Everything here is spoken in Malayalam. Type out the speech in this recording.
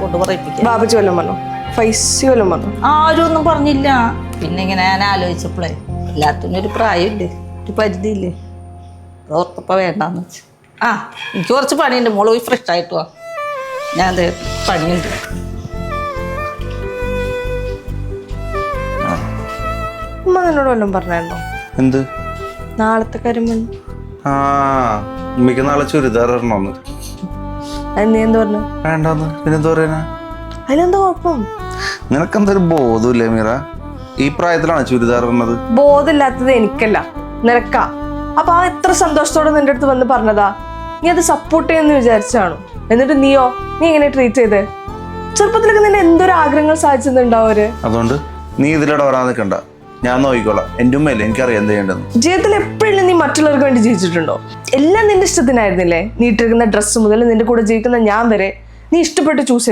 കൊണ്ട് പറയിപ്പിക്കാം. ബാബുജി വല്ലതും പറഞ്ഞു? ഫൈസി വല്ലതും പറഞ്ഞു? ആരും ഒന്നും പറഞ്ഞില്ല. പിന്നെ ഇങ്ങനെ ഞാൻ ആലോചിച്ചപ്പോഴേ എല്ലാത്തിനും ഒരു പ്രായമില്ലേ, ഒരു പരിധിയില്ലേ, ഓർത്തപ്പ വേണ്ടാന്ന് വെച്ചു. എനിക്ക് കുറച്ച് പണിയുണ്ട്, മോള് പോയി ഫ്രഷ് ആയിട്ട് വാ, ഞാൻ പണിയുണ്ട്. ഉമ്മ നിന്നോട് വല്ലതും പറഞ്ഞായിരുന്നോ? എന്ത്? നാളത്തെ കാര്യം ഉമ്മക്ക് നാളെ ചുരിദാർ ഇടണമെന്ന്. അത് നീ എന്ത് പറഞ്ഞു? വേണ്ടെന്ന്. പിന്നെന്താ പറയാനാ? അതിലെന്താ കുഴപ്പം? നിനക്കെന്തൊരു ബോധമില്ലേ മീറ? ഈ പ്രായത്തിലാണ് ചുരിദാർ ഇടുന്നത്. ബോധമില്ലാത്തത് എനിക്കല്ല, നിനക്കാ. അപ്പൊ ആ എത്ര സന്തോഷത്തോടെ നിന്റെ അടുത്ത് വന്ന് പറഞ്ഞതാ. നീ അത് സപ്പോർട്ട് ചെയ്യുമെന്ന് വിചാരിച്ചാണോ? എന്നിട്ട് നീ എങ്ങനെ ട്രീറ്റ് ചെയ്തേ? ചെറുപ്പത്തിലൊക്കെ നിന്റെ എന്തൊരു ആഗ്രഹങ്ങൾ സാധിച്ചിട്ടുണ്ടാവര്. അതുകൊണ്ട് നീ ഇതിലൂടെ വരാൻ നിൽക്കണ്ട, ഞാൻ നോക്കിക്കോളാം. എൻ്റെ ഉമ്മയല്ലേ, എനിക്കറിയാം എന്ത് ചെയ്യേണ്ടത്. ജീവിതത്തിൽ എപ്പോഴും നീ മറ്റുള്ളവർക്ക് വേണ്ടി ജീവിച്ചിട്ടുണ്ടോ? എല്ലാം നിന്റെ ഇഷ്ടത്തിനായിരുന്നില്ലേ? നീ ഇട്ടിരിക്കുന്ന ഡ്രസ്സ് മുതൽ നിന്റെ കൂടെ ജീവിക്കുന്ന ഞാൻ വരെ നീ ഇഷ്ടപ്പെട്ട് ചൂസ് ചെയ്തു.